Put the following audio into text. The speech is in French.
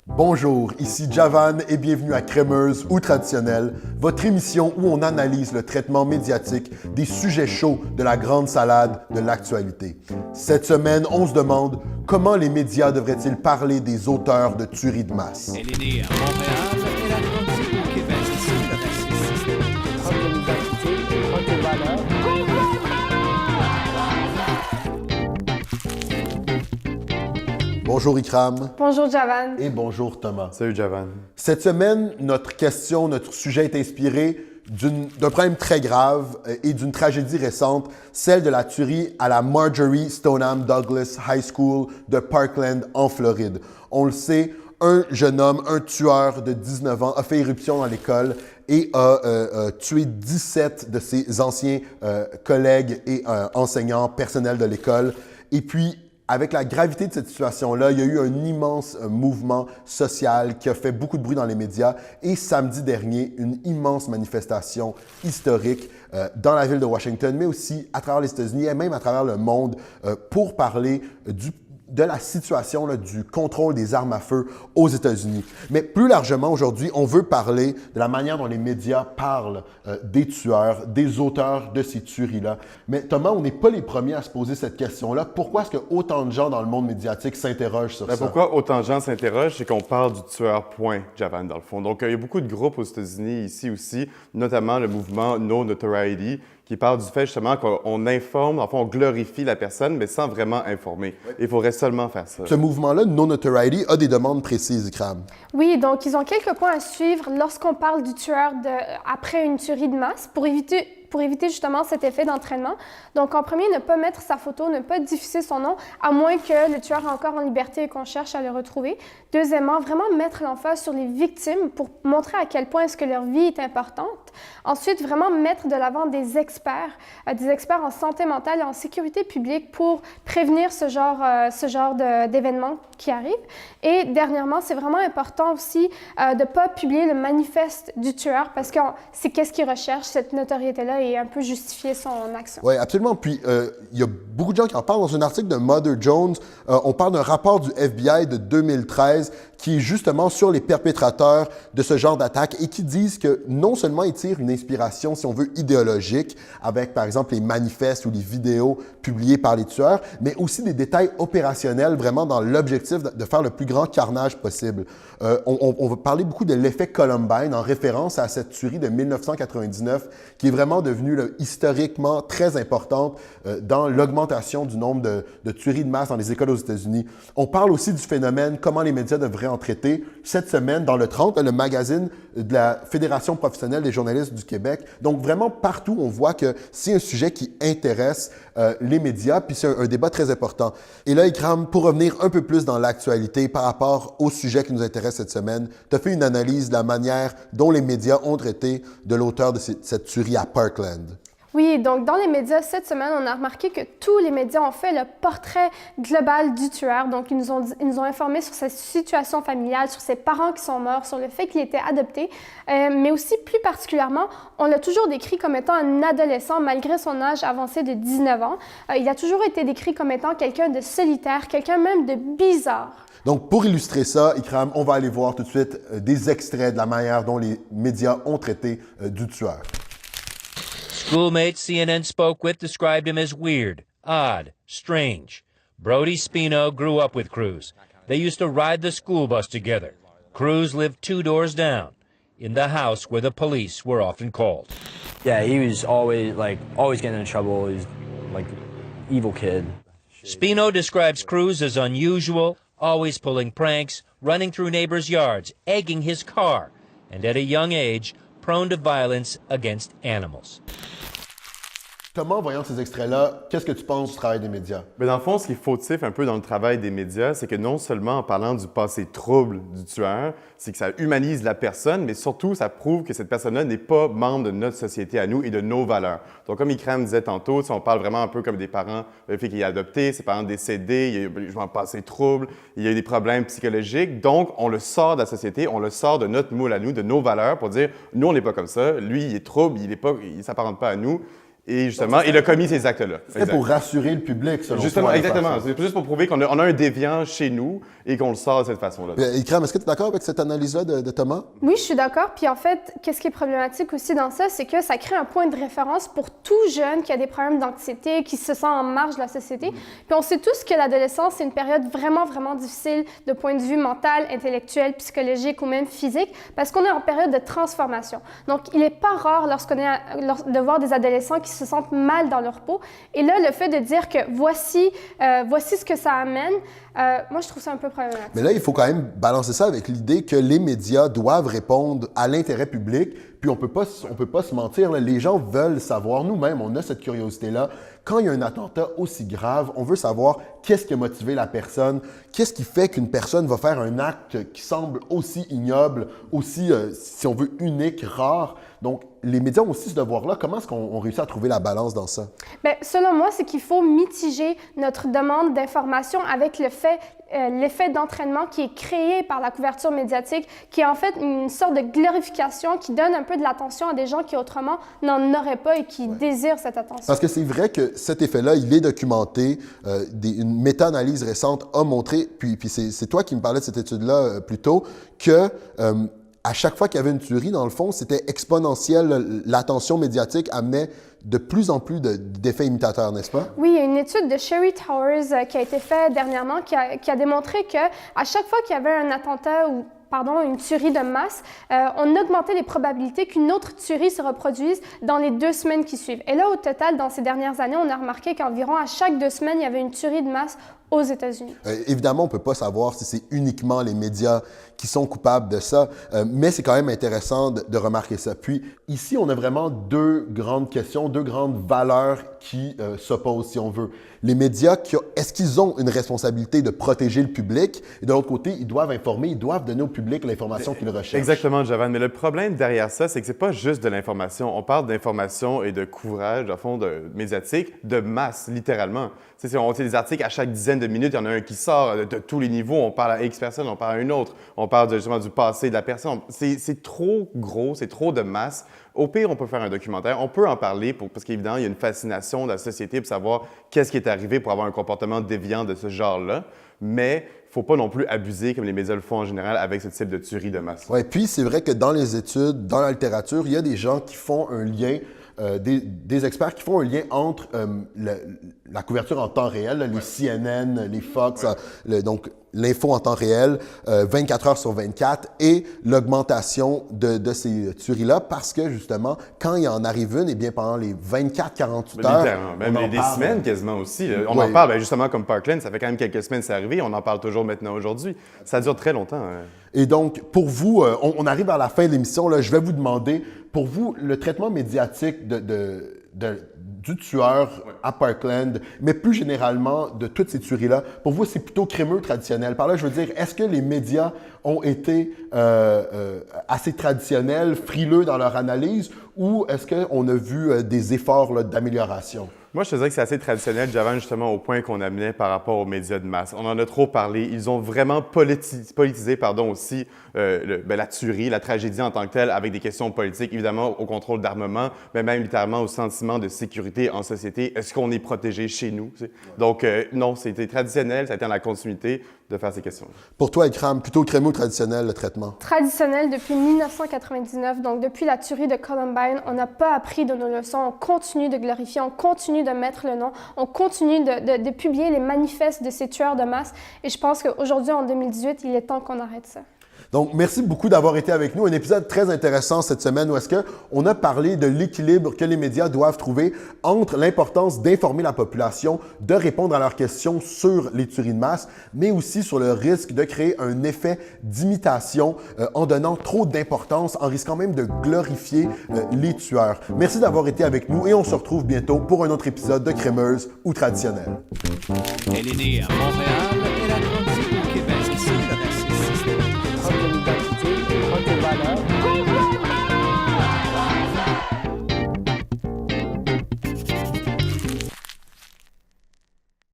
Bonjour, ici Javan et bienvenue à Crémeuse ou Traditionnelle, votre émission où on analyse le traitement médiatique des sujets chauds de la grande salade de l'actualité. Cette semaine, on se demande comment les médias devraient-ils parler des auteurs de tueries de masse. Elle est née à Montréal, elle a grandi au Québec. Bonjour Ikram. Bonjour Javan. Et bonjour Thomas. Salut Javan. Cette semaine, notre sujet est inspiré d'un problème très grave et d'une tragédie récente, celle de la tuerie à la Marjory Stoneham Douglas High School de Parkland en Floride. On le sait, un jeune homme, un tueur de 19 ans, a fait éruption dans l'école et a tué 17 de ses anciens collègues et enseignants personnels de l'école. Et puis, avec la gravité de cette situation-là, il y a eu un immense mouvement social qui a fait beaucoup de bruit dans les médias et samedi dernier, une immense manifestation historique dans la ville de Washington, mais aussi à travers les États-Unis et même à travers le monde pour parler de la situation du contrôle des armes à feu aux États-Unis. Mais plus largement, aujourd'hui, on veut parler de la manière dont les médias parlent des tueurs, des auteurs de ces tueries-là. Mais Thomas, on n'est pas les premiers à se poser cette question-là. Pourquoi est-ce que autant de gens dans le monde médiatique s'interrogent sur ça? Pourquoi autant de gens s'interrogent? C'est qu'on parle du tueur point, Javan, dans le fond. Donc, il y a beaucoup de groupes aux États-Unis, ici aussi, notamment le mouvement No Notoriety, qui parle du fait justement qu'on informe, enfin on glorifie la personne, mais sans vraiment informer. Il faudrait seulement faire ça. Ce mouvement-là, No Notoriety, a des demandes précises, Ikram. Oui, donc ils ont quelques points à suivre lorsqu'on parle du tueur après une tuerie de masse pour éviter justement cet effet d'entraînement. Donc, en premier, ne pas mettre sa photo, ne pas diffuser son nom, à moins que le tueur est encore en liberté et qu'on cherche à le retrouver. Deuxièmement, vraiment mettre l'emphase sur les victimes pour montrer à quel point est-ce que leur vie est importante. Ensuite, vraiment mettre de l'avant des experts en santé mentale et en sécurité publique pour prévenir ce genre d'événements qui arrivent. Et dernièrement, c'est vraiment important aussi de ne pas publier le manifeste du tueur parce que c'est qu'est-ce qu'il recherche, cette notoriété-là, et un peu justifier son action. Oui, absolument. Puis, il y a beaucoup de gens qui en parlent. Dans un article de Mother Jones, on parle d'un rapport du FBI de 2013 qui est justement sur les perpétrateurs de ce genre d'attaque et qui disent que non seulement ils tirent une inspiration, si on veut, idéologique, avec, par exemple, les manifestes ou les vidéos publiées par les tueurs, mais aussi des détails opérationnels, vraiment dans l'objectif de faire le plus grand carnage possible. On va parler beaucoup de l'effet Columbine en référence à cette tuerie de 1999 qui est vraiment devenue historiquement très importante dans l'augmentation du nombre de tueries de masse dans les écoles aux États-Unis. On parle aussi du phénomène, comment les médias devraient en traiter. Cette semaine, dans le 30, le magazine de la Fédération professionnelle des journalistes du Québec. Donc, vraiment, partout, on voit que c'est un sujet qui intéresse les médias, puis c'est un débat très important. Et là, Ikram, pour revenir un peu plus dans l'actualité par rapport au sujet qui nous intéresse cette semaine, tu as fait une analyse de la manière dont les médias ont traité de l'auteur de cette tuerie à Parkland. Oui, donc dans les médias, cette semaine, on a remarqué que tous les médias ont fait le portrait global du tueur. Donc, ils nous ont informés sur sa situation familiale, sur ses parents qui sont morts, sur le fait qu'il était adopté, mais aussi plus particulièrement, on l'a toujours décrit comme étant un adolescent malgré son âge avancé de 19 ans. Il a toujours été décrit comme étant quelqu'un de solitaire, quelqu'un même de bizarre. Donc, pour illustrer ça, Ikram, on va aller voir tout de suite des extraits de la manière dont les médias ont traité du tueur. Schoolmates CNN spoke with described him as weird, odd, strange. Brody Spino grew up with Cruz. They used to ride the school bus together. Cruz lived 2 doors down, in the house where the police were often called. Yeah, he was always getting in trouble. He was like an evil kid. Spino describes Cruz as unusual, always pulling pranks, running through neighbors' yards, egging his car, and at a young age, prone to violence against animals. Thomas, en voyant ces extraits-là, qu'est-ce que tu penses du travail des médias? Mais dans le fond, ce qui est fautif un peu dans le travail des médias, c'est que non seulement en parlant du passé trouble du tueur, c'est que ça humanise la personne, mais surtout, ça prouve que cette personne-là n'est pas membre de notre société à nous et de nos valeurs. Donc, comme Ikram disait tantôt, on parle vraiment un peu comme des parents, le fait qu'il est adopté, ses parents décédés, il y a un passé trouble, il y a des problèmes psychologiques. Donc, on le sort de la société, on le sort de notre moule à nous, de nos valeurs, pour dire, nous, on n'est pas comme ça, lui, il est trouble, il ne s'apparente pas à nous. Et justement, il a commis ces actes-là. C'est pour rassurer le public, selon Justement, toi, exactement. C'est juste pour prouver qu'on a un déviant chez nous et qu'on le sort de cette façon-là. Ikram, est-ce que tu es d'accord avec cette analyse-là de Thomas? Oui, je suis d'accord. Puis en fait, qu'est-ce qui est problématique aussi dans ça, c'est que ça crée un point de référence pour tout jeune qui a des problèmes d'anxiété, qui se sent en marge de la société. Puis on sait tous que l'adolescence, c'est une période vraiment, vraiment difficile de point de vue mental, intellectuel, psychologique ou même physique, parce qu'on est en période de transformation. Donc, il n'est pas rare de voir des adolescents qui se sentent mal dans leur peau. Et là, le fait de dire que voici ce que ça amène, moi, je trouve ça un peu problématique. Mais là, il faut quand même balancer ça avec l'idée que les médias doivent répondre à l'intérêt public. Puis on peut pas se mentir, là, les gens veulent savoir, nous-mêmes, on a cette curiosité-là. Quand il y a un attentat aussi grave, on veut savoir qu'est-ce qui a motivé la personne, qu'est-ce qui fait qu'une personne va faire un acte qui semble aussi ignoble, aussi, si on veut, unique, rare. Donc, les médias ont aussi ce devoir-là. Comment est-ce qu'on réussit à trouver la balance dans ça? Bien, selon moi, c'est qu'il faut mitiger notre demande d'information avec l'effet d'entraînement qui est créé par la couverture médiatique, qui est en fait une sorte de glorification qui donne un peu de l'attention à des gens qui autrement n'en auraient pas et qui désirent cette attention. Parce que c'est vrai que cet effet-là, il est documenté. Une méta-analyse récente a montré, puis c'est toi qui me parlais de cette étude-là plus tôt, que à chaque fois qu'il y avait une tuerie, dans le fond, c'était exponentiel. L'attention médiatique amenait de plus en plus d'effets imitateurs, n'est-ce pas? Oui, il y a une étude de Sherry Towers qui a été faite dernièrement qui a démontré qu'à chaque fois qu'il y avait un attentat ou une tuerie de masse, on augmentait les probabilités qu'une autre tuerie se reproduise dans les 2 semaines qui suivent. Et là, au total, dans ces dernières années, on a remarqué qu'environ à chaque 2 semaines, il y avait une tuerie de masse aux États-Unis. Évidemment, on ne peut pas savoir si c'est uniquement les médias qui sont coupables de ça, mais c'est quand même intéressant de remarquer ça. Puis ici, on a vraiment 2 grandes questions, 2 grandes valeurs qui s'opposent, si on veut. Les médias, est-ce qu'ils ont une responsabilité de protéger le public? Et de l'autre côté, ils doivent informer, ils doivent donner au public l'information qu'ils recherchent. Exactement, Javan. Mais le problème derrière ça, c'est que c'est pas juste de l'information. On parle d'information et de couvrage, à fond, médiatique, de masse, littéralement. On sait des articles à chaque dizaine de minutes, il y en a un qui sort de tous les niveaux. On parle à X personnes, on parle à une autre. On parle justement du passé de la personne. C'est trop gros, c'est trop de masse. Au pire, on peut faire un documentaire, on peut en parler parce qu'évidemment, il y a une fascination de la société pour savoir qu'est-ce qui est arrivé pour avoir un comportement déviant de ce genre-là. Mais il ne faut pas non plus abuser, comme les médias le font en général, avec ce type de tuerie de masse. Oui, puis c'est vrai que dans les études, dans la littérature, il y a des gens qui font un lien, des experts qui font un lien entre la couverture en temps réel, là, les CNN, les Fox, donc l'info en temps réel, 24 heures sur 24, et l'augmentation de ces tueries-là, parce que justement, quand il en arrive une, eh bien pendant les 24-48 heures, même des semaines quasiment aussi. Là. On en parle justement comme Parkland, ça fait quand même quelques semaines que c'est arrivé, on en parle toujours maintenant aujourd'hui. Ça dure très longtemps. Et donc, pour vous, on arrive à la fin de l'émission, là, je vais vous demander, pour vous, le traitement médiatique du tueur à Parkland, mais plus généralement de toutes ces tueries-là, pour vous, c'est plutôt crémeux traditionnel. Par là, je veux dire, est-ce que les médias ont été assez traditionnels, frileux dans leur analyse, ou est-ce qu'on a vu des efforts là, d'amélioration? Moi, je te dirais que c'est assez traditionnel, Javan, justement, au point qu'on amenait par rapport aux médias de masse. On en a trop parlé. Ils ont vraiment politisé aussi la tuerie, la tragédie en tant que telle, avec des questions politiques, évidemment, au contrôle d'armement, mais même littéralement au sentiment de sécurité en société. Est-ce qu'on est protégé chez nous? T'sais? Donc, non, c'était traditionnel, ça a été dans la continuité de faire ces questions. Pour toi, Ikram, plutôt crémeux ou traditionnel, le traitement? Traditionnel depuis 1999, donc depuis la tuerie de Columbine, on n'a pas appris de nos leçons, on continue de glorifier, on continue de mettre le nom, on continue de publier les manifestes de ces tueurs de masse, et je pense qu'aujourd'hui, en 2018, il est temps qu'on arrête ça. Donc, merci beaucoup d'avoir été avec nous. Un épisode très intéressant cette semaine où est-ce qu'on a parlé de l'équilibre que les médias doivent trouver entre l'importance d'informer la population, de répondre à leurs questions sur les tueries de masse, mais aussi sur le risque de créer un effet d'imitation en donnant trop d'importance, en risquant même de glorifier les tueurs. Merci d'avoir été avec nous et on se retrouve bientôt pour un autre épisode de Crémeuse ou Traditionnelle. Elle est née à Montréal.